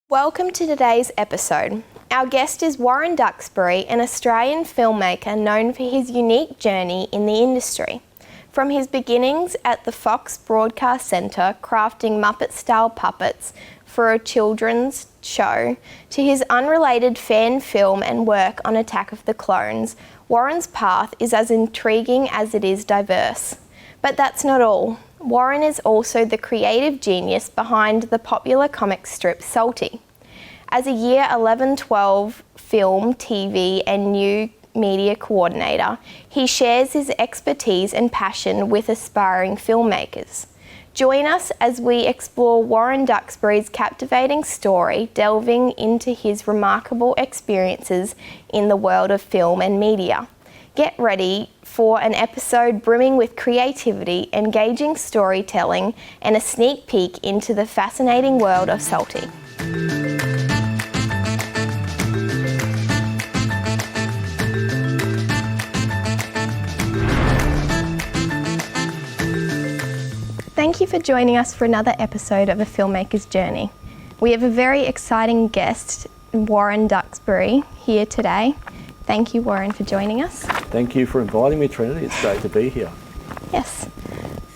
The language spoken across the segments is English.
Welcome to today's episode. Our guest is Warren Duxbury, an Australian filmmaker known for his unique journey in the industry. From his beginnings at the Fox Broadcast Centre crafting Muppet-style puppets for a children's show, to his unrelated fan film and work on Attack of the Clones, Warren's path is as intriguing as it is diverse. But that's not all. Warren is also the creative genius behind the popular comic strip Salty. As a Year 11-12 film, TV and new media coordinator, he shares his expertise and passion with aspiring filmmakers. Join us as we explore Warren Duxbury's captivating story, delving into his remarkable experiences in the world of film and media. Get ready for an episode brimming with creativity, engaging storytelling, and a sneak peek into the fascinating world of Salty. Thank you for joining us for another episode of A Filmmaker's Journey. We have a very exciting guest, Warren Duxbury, here today. Thank you, Warren, for joining us. Thank you for inviting me, Trinity. It's great to be here. Yes.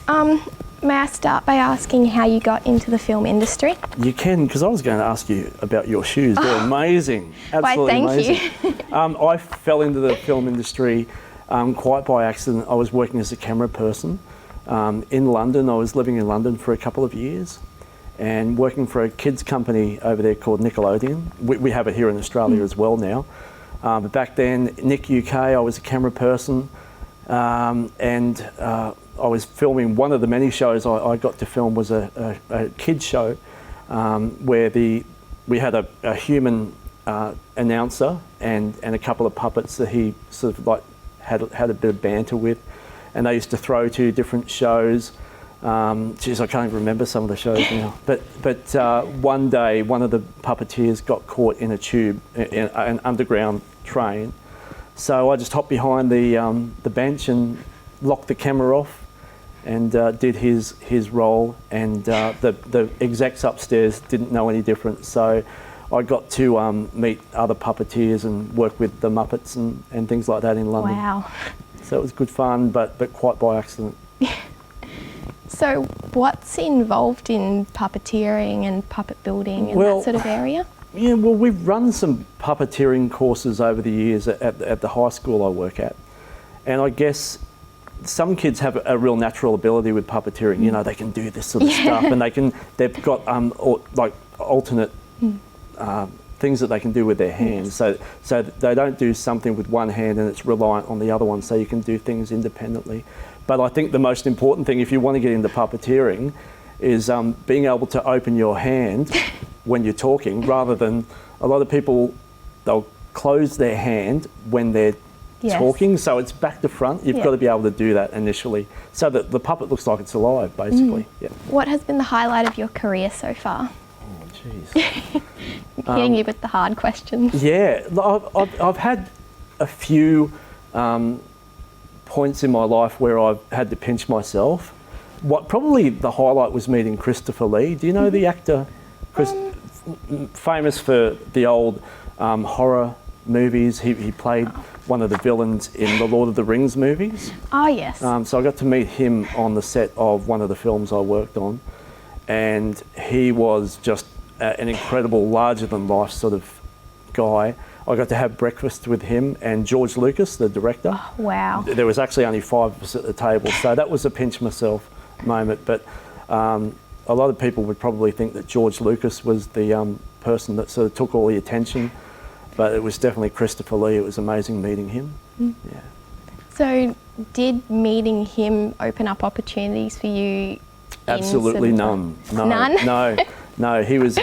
May I start by asking how you got into the film industry? You can, because I was going to ask you about your shoes. They're amazing. Absolutely amazing. You. I fell into the film industry quite by accident. I was working as a camera person in London. I was living in London for a couple of years and working for a kids company over there called Nickelodeon. We have it here in Australia as well now. But back then, Nick UK, I was a camera person, and I was filming one of the many shows I got to film was a kids show where we had a human announcer and a couple of puppets that he sort of like had a bit of banter with, and they used to throw to different shows. Geez, I can't even remember some of the shows now. But one day, one of the puppeteers got caught in a tube, in an underground train. So I just hopped behind the bench and locked the camera off and did his role. And the execs upstairs didn't know any different. So I got to meet other puppeteers and work with the Muppets and things like that in London. Wow. So it was good fun, but quite by accident. So what's involved in puppeteering and puppet building and that sort of area? Yeah, well, we've run some puppeteering courses over the years at the high school I work at. And I guess some kids have a real natural ability with puppeteering. You know, they can do this sort of stuff, and they've got alternate things that they can do with their hands. So they don't do something with one hand and it's reliant on the other one, so you can do things independently. But I think the most important thing, if you want to get into puppeteering, is being able to open your hand when you're talking, rather than a lot of people, they'll close their hand when they're talking, so it's back to front. You've got to be able to do that initially, so that the puppet looks like it's alive, basically. Yeah. What has been the highlight of your career so far? Oh, jeez. Hitting you with the hard questions. Yeah, I've had a few points in my life where I've had to pinch myself. Probably the highlight was meeting Christopher Lee. Do you know the actor? Famous for the old horror movies. He played one of the villains in the Lord of the Rings movies. Oh, yes. So I got to meet him on the set of one of the films I worked on, and he was just an incredible, larger-than-life sort of guy. I got to have breakfast with him and George Lucas, the director. Oh, wow. There was actually only 5 of us at the table, so that was a pinch myself moment. But a lot of people would probably think that George Lucas was the person that sort of took all the attention, but it was definitely Christopher Lee. It was amazing meeting him. Yeah. So did meeting him open up opportunities for you? Absolutely none. No, none? No. He was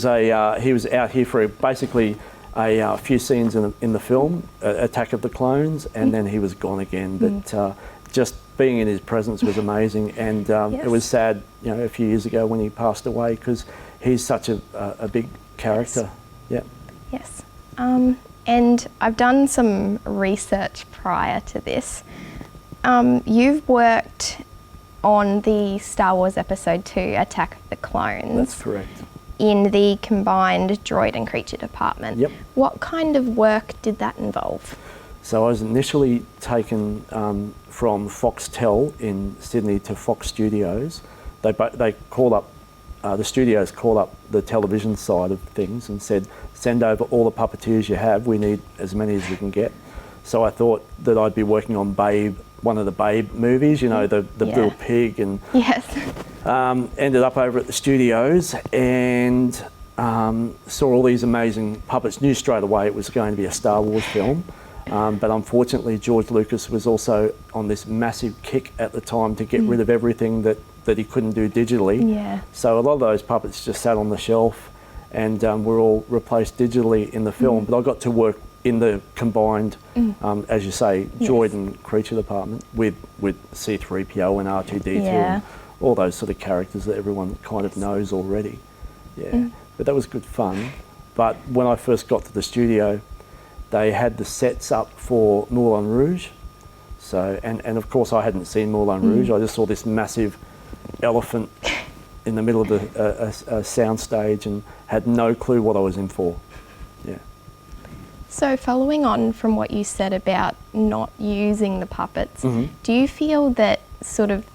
out here for basically a few scenes in the film, Attack of the Clones, and then he was gone again. But just being in his presence was amazing, and it was sad, a few years ago when he passed away, because he's such a big character. Yes. Yeah. Yes. And I've done some research prior to this. You've worked on the Star Wars Episode 2, Attack of the Clones. That's correct. in the combined droid and creature department. Yep. What kind of work did that involve? So I was initially taken from Foxtel in Sydney to Fox Studios. They called up, the studios called up the television side of things and said, send over all the puppeteers you have, we need as many as we can get. So I thought that I'd be working on Babe, one of the Babe movies, you know, the little pig, and yes. Ended up over at the studios and saw all these amazing puppets. Knew straight away it was going to be a Star Wars film. But unfortunately, George Lucas was also on this massive kick at the time to get rid of everything that he couldn't do digitally. Yeah. So a lot of those puppets just sat on the shelf and were all replaced digitally in the film. But I got to work in the combined, as you say, droid and creature department with C-3PO and R2-D2 and all those sort of characters that everyone kind of knows already. Yeah. But that was good fun. But when I first got to the studio, they had the sets up for Moulin Rouge. So, and of course I hadn't seen Moulin Rouge. I just saw this massive elephant in the middle of a sound stage and had no clue what I was in for. Yeah. So following on from what you said about not using the puppets, do you feel that sort of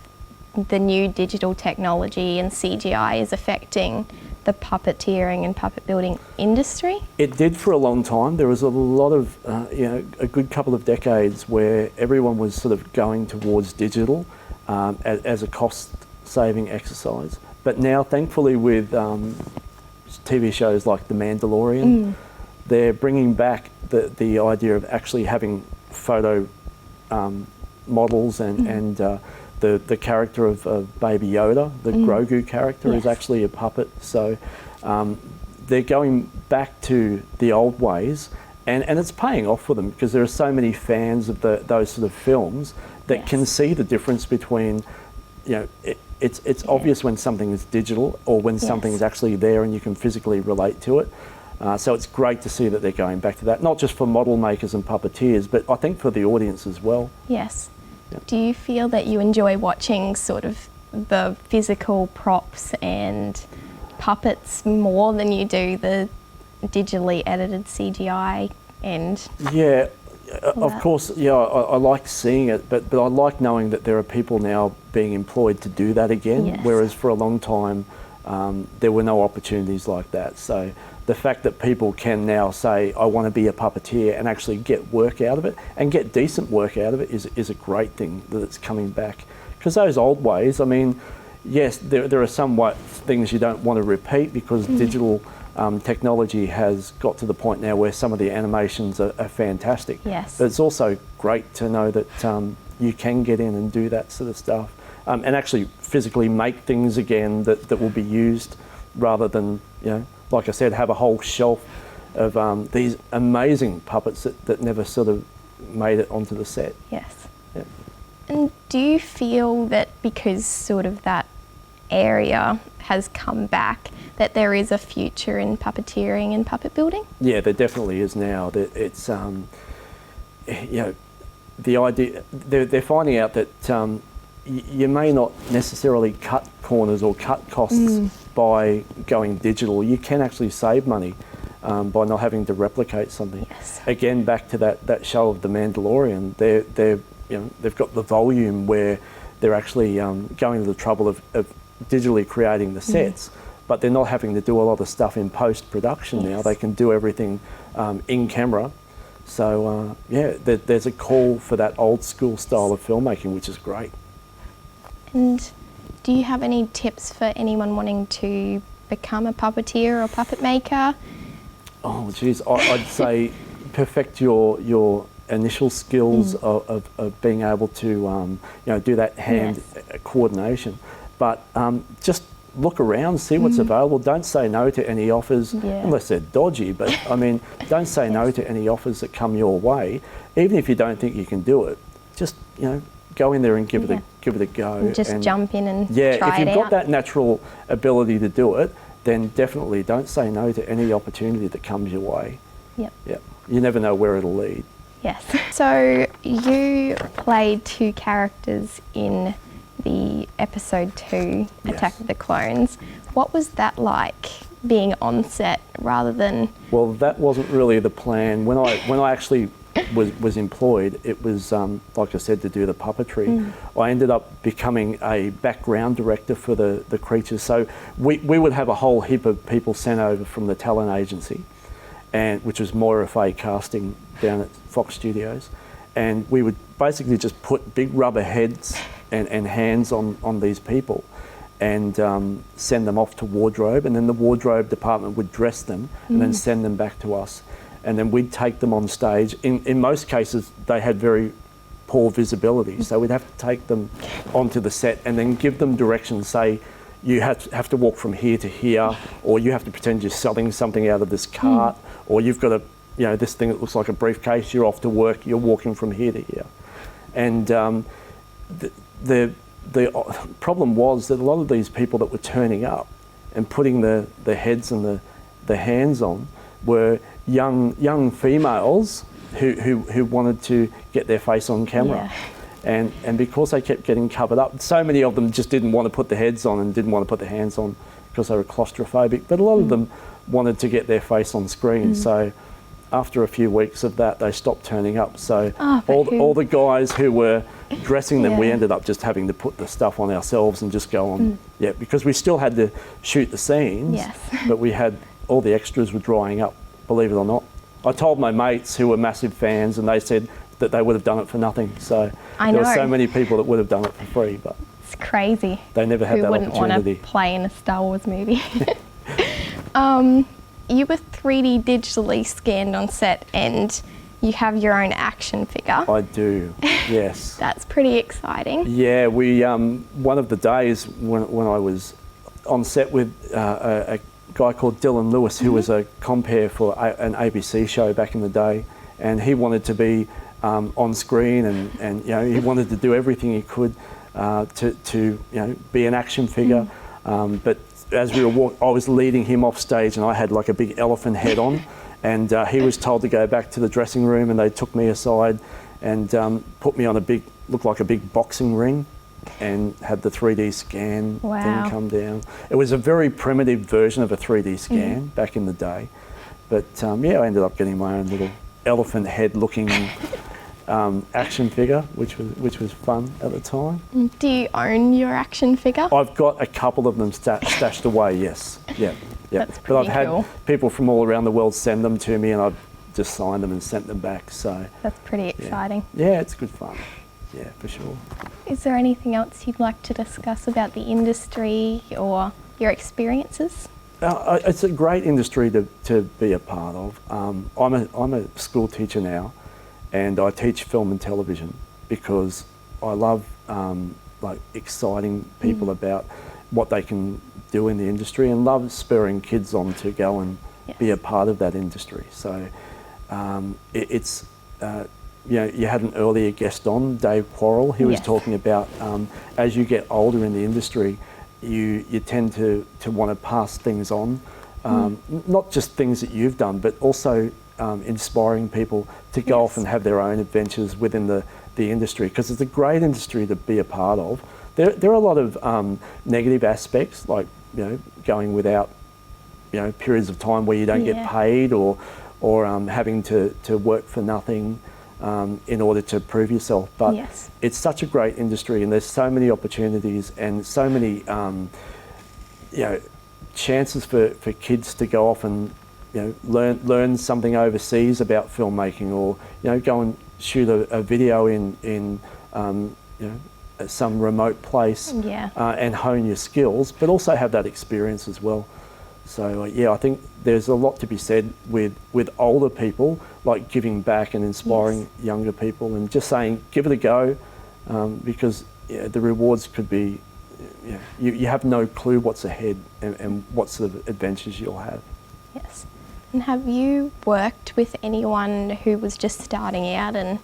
the new digital technology and CGI is affecting the puppeteering and puppet building industry? It did for a long time. There was a lot of, a good couple of decades where everyone was sort of going towards digital as a cost-saving exercise. But now, thankfully, with TV shows like The Mandalorian, they're bringing back the idea of actually having photo models and the character of Baby Yoda, the Grogu character, is actually a puppet. So they're going back to the old ways, and it's paying off for them because there are so many fans of those sort of films that can see the difference between, it's obvious when something is digital or when something is actually there and you can physically relate to it. So it's great to see that they're going back to that, not just for model makers and puppeteers, but I think for the audience as well. Yes. Yep. Do you feel that you enjoy watching sort of the physical props and puppets more than you do the digitally edited CGI and... Yeah, of course, I like seeing it, but I like knowing that there are people now being employed to do that again, whereas for a long time there were no opportunities like that. So the fact that people can now say, I want to be a puppeteer and actually get work out of it and get decent work out of it is a great thing that it's coming back. Because those old ways, I mean, yes, there are some things you don't want to repeat because digital technology has got to the point now where some of the animations are fantastic. Yes. But it's also great to know that you can get in and do that sort of stuff and actually physically make things again that will be used rather than, like I said, have a whole shelf of these amazing puppets that never sort of made it onto the set. Yes. Yeah. And do you feel that because sort of that area has come back, that there is a future in puppeteering and puppet building? Yeah, there definitely is now. It's, the idea, they're finding out that you may not necessarily cut corners or cut costs by going digital. You can actually save money by not having to replicate something. Yes. Again, back to that show of The Mandalorian, they've got the volume where they're actually going to the trouble of digitally creating the sets, but they're not having to do a lot of stuff in post-production now. They can do everything in camera. So there's a call for that old school style of filmmaking, which is great. And do you have any tips for anyone wanting to become a puppeteer or puppet maker? Oh, geez, I'd say perfect your initial skills of being able to do that hand coordination. But just look around, see what's available. Don't say no to any offers, unless they're dodgy. But I mean, don't say no to any offers that come your way, even if you don't think you can do it. Just go in there and give it a go. And just jump in and try if you've it got out. that natural ability to do it, then definitely don't say no to any opportunity that comes your way. Yep. Yep. You never know where it'll lead. Yes. So you played two characters in the episode 2, Attack of the Clones. What was that like, being on set rather than... Well, that wasn't really the plan. When I actually was employed, it was, like I said, to do the puppetry. I ended up becoming a background director for the creatures. So we would have a whole heap of people sent over from the talent agency, which was Moira Fay Casting down at Fox Studios. And we would basically just put big rubber heads and hands on these people and send them off to wardrobe. And then the wardrobe department would dress them and then send them back to us. And then we'd take them on stage. In most cases, they had very poor visibility, so we'd have to take them onto the set and then give them directions, say, you have to walk from here to here, or you have to pretend you're selling something out of this cart, or you've got this thing that looks like a briefcase, you're off to work, you're walking from here to here. And the problem was that a lot of these people that were turning up and putting the heads and the hands on were young females who wanted to get their face on camera. Yeah. And because they kept getting covered up, so many of them just didn't want to put the heads on and didn't want to put the hands on because they were claustrophobic. But a lot of them wanted to get their face on screen. So after a few weeks of that, they stopped turning up. So all the guys who were dressing them, we ended up just having to put the stuff on ourselves and just go on. Yeah, because we still had to shoot the scenes, but we had all the extras were drying up, believe it or not. I told my mates who were massive fans and they said that they would have done it for nothing. So there were so many people that would have done it for free, but it's crazy. They never had that opportunity. Who wouldn't want to play in a Star Wars movie? You were 3D digitally scanned on set and you have your own action figure. I do, yes. That's pretty exciting. Yeah, we one of the days when I was on set with a guy called Dylan Lewis, who was a compere for an ABC show back in the day, and he wanted to be on screen and he wanted to do everything he could to be an action figure. But as we were I was leading him off stage and I had like a big elephant head on, and he was told to go back to the dressing room, and they took me aside and put me on looked like a big boxing ring, and had the 3D scan thing come down. It was a very primitive version of a 3D scan back in the day. But I ended up getting my own little elephant head looking action figure, which was fun at the time. Do you own your action figure? I've got a couple of them stashed away, yes. Yeah. That's but I've pretty cool. had people from all around the world send them to me and I've just signed them and sent them back. So that's pretty exciting. Yeah, it's good fun. Yeah, for sure. Is there anything else you'd like to discuss about the industry or your experiences? It's a great industry to be a part of. I'm a school teacher now, and I teach film and television because I love exciting people about what they can do in the industry, and love spurring kids on to go and be a part of that industry. So you had an earlier guest on, Dave Quarrell. He was talking about as you get older in the industry, you tend to want to pass things on, not just things that you've done, but also inspiring people to go off and have their own adventures within the industry, because it's a great industry to be a part of. There are a lot of negative aspects, like going without periods of time where you don't get paid, or having to work for nothing in order to prove yourself. But it's such a great industry, and there's so many opportunities and so many chances for kids to go off and learn something overseas about filmmaking, or go and shoot a video in some remote place and hone your skills, but also have that experience as well. So I think there's a lot to be said with older people, like giving back and inspiring younger people, and just saying, give it a go, because the rewards could be, you have no clue what's ahead and what sort of adventures you'll have. Yes. And have you worked with anyone who was just starting out and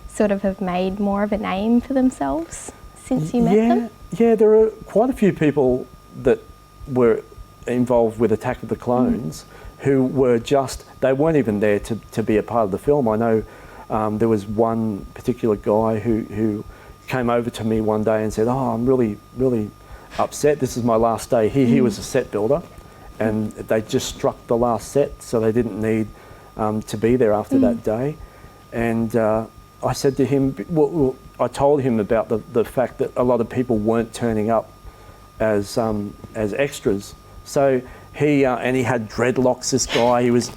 sort of have made more of a name for themselves since you met them? Yeah, there are quite a few people that were involved with Attack of the Clones who were they weren't even there to be a part of the film. I know there was one particular guy who came over to me one day and said, I'm really, really upset. This is my last day. He was a set builder, and they just struck the last set, so they didn't need to be there after that day. And I said to him, I told him about the fact that a lot of people weren't turning up as extras. So he had dreadlocks. This guy, he was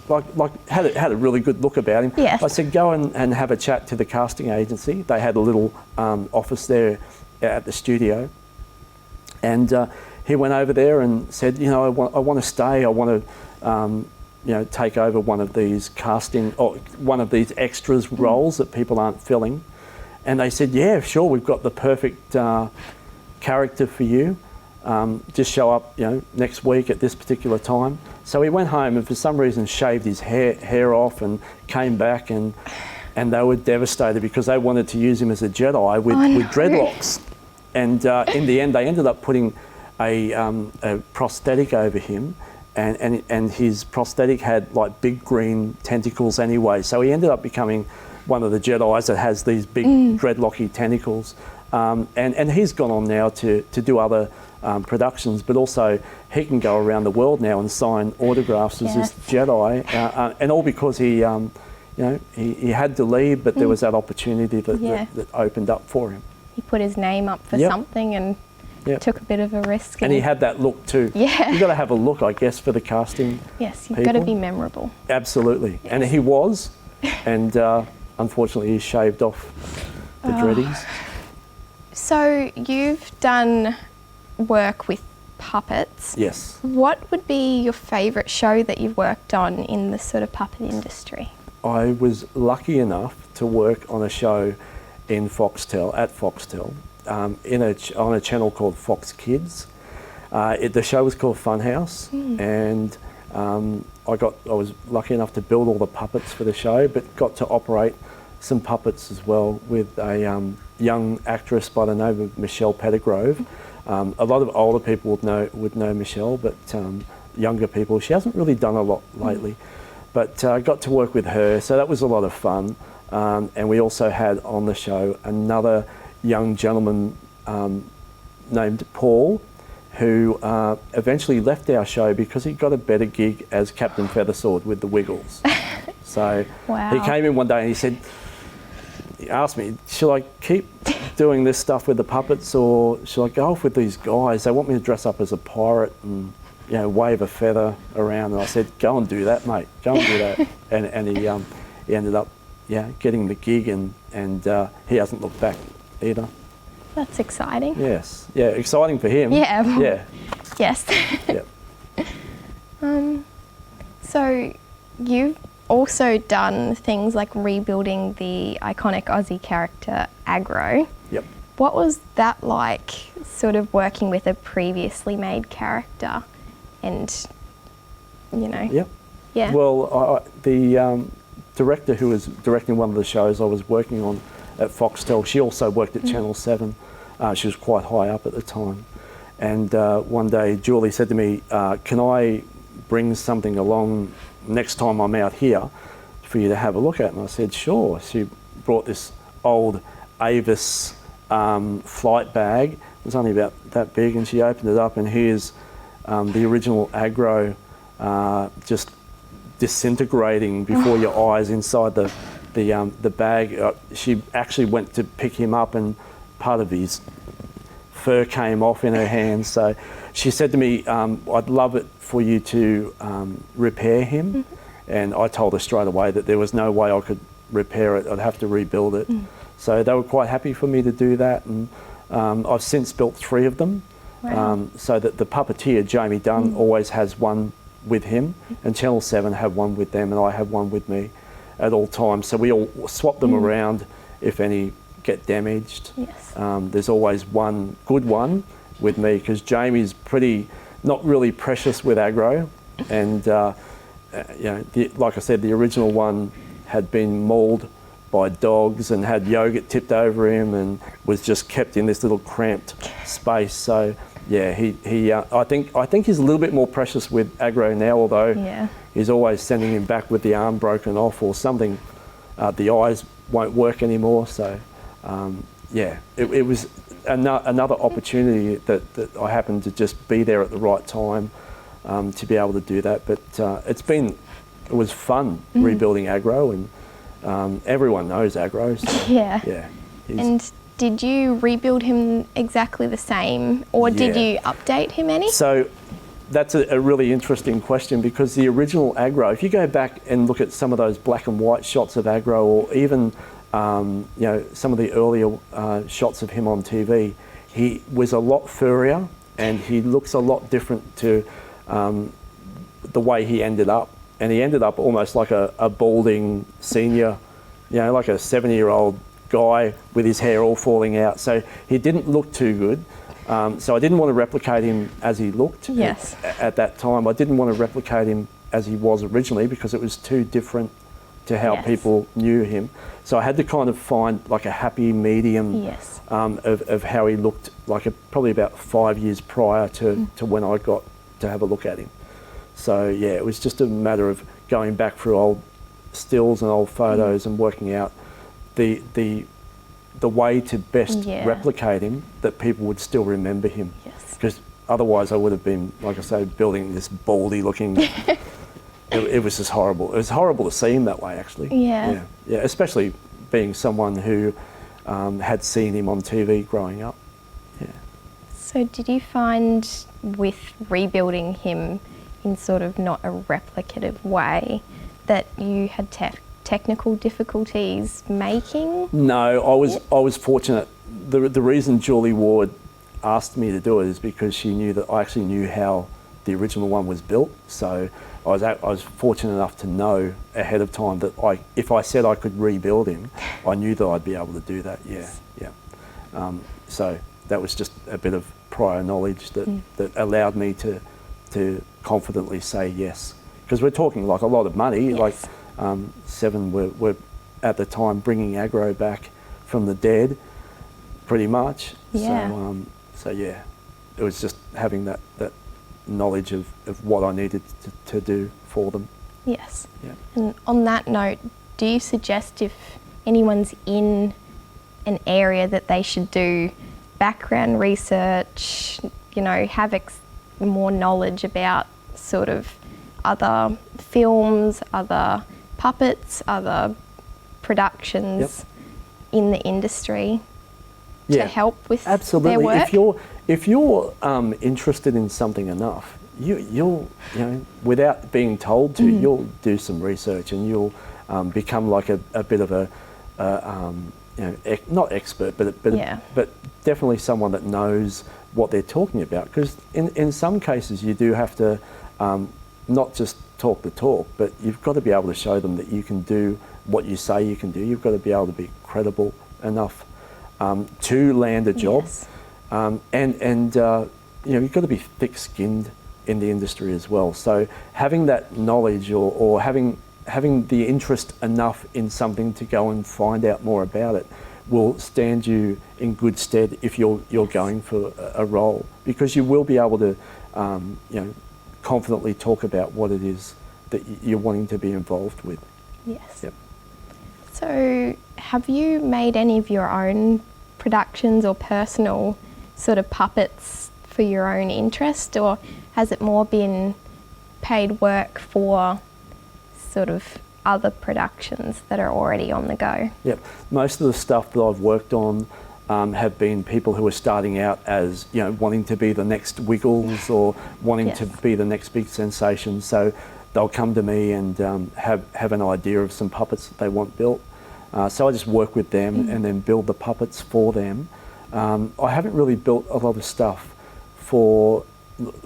had a really good look about him. Yes. I said, go and have a chat to the casting agency. They had a little office there at the studio, and he went over there and said, I want to stay. I want to take over one of these casting or one of these extras roles that people aren't filling. And they said, yeah, sure, we've got the perfect character for you. Just show up, next week at this particular time. So he went home and for some reason shaved his hair off and came back, and they were devastated because they wanted to use him as a Jedi with dreadlocks. And in the end, they ended up putting a prosthetic over him, and his prosthetic had like big green tentacles anyway. So he ended up becoming one of the Jedis that has these big dreadlocky tentacles. And he's gone on now to do other productions, but also he can go around the world now and sign autographs as this Jedi, and all because he had to leave, but there was that opportunity that opened up for him. He put his name up for something and took a bit of a risk. And he had that look too. Yeah. You've got to have a look, I guess, for the casting. Yes, you've got to be memorable. Absolutely. Yes. And he was, and unfortunately he shaved off the dreadies. So you've done work with puppets. Yes. What would be your favourite show that you've worked on in the sort of puppet industry? I was lucky enough to work on a show in Foxtel, on a channel called Fox Kids. The show was called Funhouse, and I was lucky enough to build all the puppets for the show, but got to operate some puppets as well with a young actress by the name of Michelle Pettigrove. A lot of older people would know Michelle, but younger people, she hasn't really done a lot lately. But I got to work with her, so that was a lot of fun. And we also had on the show another young gentleman named Paul, who eventually left our show because he got a better gig as Captain Feathersword with the Wiggles. So he came in one day and he asked me, should I keep doing this stuff with the puppets, or should I go off with these guys? They want me to dress up as a pirate and wave a feather around. And I said, go and do that, mate. Go and do that. And he ended up getting the gig, and he hasn't looked back either. That's exciting. Yes. Yeah, exciting for him. Yeah. Yeah. Yes. Yep. So you've also done things like rebuilding the iconic Aussie character Agro. Yep. What was that like, sort of working with a previously made character and, Yep. Yeah. Well, the director who was directing one of the shows I was working on at Foxtel, she also worked at Channel 7. She was quite high up at the time. And one day Julie said to me, can I bring something along next time I'm out here for you to have a look at? And I said, sure. She brought this old Avis flight bag. It was only about that big, and she opened it up, and here's the original Agro just disintegrating before your eyes inside the bag. She actually went to pick him up, and part of his fur came off in her hands. So she said to me, I'd love it for you to repair him. And I told her straight away that there was no way I could repair it. I'd have to rebuild it. So they were quite happy for me to do that. And I've since built 3 of them. Wow. So that the puppeteer, Jamie Dunn, always has one with him, and Channel 7 have one with them, and I have one with me at all times. So we all swap them around if any get damaged. Yes. There's always one good one with me, because Jamie's not really precious with Agro, and like I said, the original one had been mauled by dogs and had yogurt tipped over him and was just kept in this little cramped space. So yeah, I think he's a little bit more precious with Agro now, although he's always sending him back with the arm broken off or something. The eyes won't work anymore. So it was another opportunity that I happened to just be there at the right time to be able to do that. But it was fun rebuilding Agro, and everyone knows Agro. So, Yeah. Yeah. And did you rebuild him exactly the same, or did you update him any? So that's a really interesting question, because the original Agro, if you go back and look at some of those black and white shots of Agro, or even some of the earlier shots of him on TV, he was a lot furrier, and he looks a lot different to the way he ended up. And he ended up almost like a balding senior, like a 70-year-old guy with his hair all falling out. So he didn't look too good. So I didn't want to replicate him as he looked at that time. I didn't want to replicate him as he was originally, because it was too different to how people knew him. So I had to kind of find like a happy medium of how he looked, like probably about 5 years prior to when I got to have a look at him. So yeah, it was just a matter of going back through old stills and old photos and working out the way to best replicate him, that people would still remember him. Because otherwise I would have been, like I say, building this baldy looking. It was just horrible. It was horrible to see him that way, actually. Yeah. Especially being someone who had seen him on TV growing up. Yeah. So did you find with rebuilding him in sort of not a replicative way that you had technical difficulties making? No, I was fortunate. The reason Julie Ward asked me to do it is because she knew that I actually knew how the original one was built. So I was fortunate enough to know ahead of time that if I said I could rebuild him, I knew that I'd be able to do that. Yeah. So that was just a bit of prior knowledge that allowed me to confidently say yes, because we're talking like a lot of money. Like Seven were at the time bringing Agro back from the dead, pretty much. So yeah, it was just having that knowledge of what I needed to do for them. Yes. Yeah. And on that note, do you suggest if anyone's in an area that they should do background research, have more knowledge about sort of other films, other puppets, other productions in the industry to help with their work? If you're interested in something enough, you'll without being told to, you'll do some research, and you'll become like a bit of a not expert, but definitely someone that knows what they're talking about. Because in some cases you do have to not just talk the talk, but you've got to be able to show them that you can do what you say you can do. You've got to be able to be credible enough to land a job. And you've got to be thick-skinned in the industry as well. So having that knowledge or having the interest enough in something to go and find out more about it will stand you in good stead if you're going for a role, because you will be able to confidently talk about what it is that you're wanting to be involved with. Yes. Yep. So have you made any of your own productions or personal sort of puppets for your own interest, or has it more been paid work for sort of other productions that are already on the go? Yep. Most of the stuff that I've worked on have been people who are starting out as, wanting to be the next Wiggles or wanting to be the next big sensation. So they'll come to me and have an idea of some puppets that they want built. So I just work with them and then build the puppets for them. I haven't really built a lot of stuff for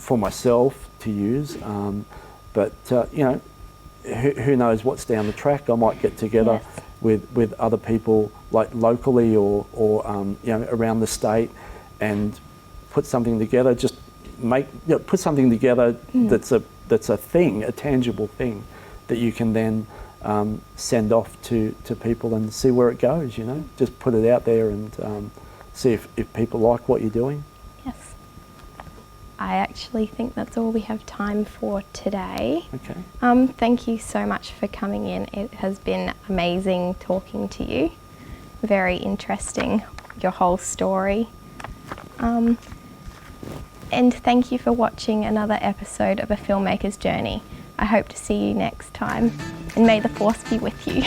myself to use, but who knows what's down the track. I might get together with other people, like locally or around the state, and put something together. Just put something together that's a thing, a tangible thing that you can then send off to people and see where it goes. Just put it out there and see if people like what you're doing. Yes. I actually think that's all we have time for today. Okay. Thank you so much for coming in. It has been amazing talking to you. Very interesting, your whole story. And thank you for watching another episode of A Filmmaker's Journey. I hope to see you next time, and may the force be with you.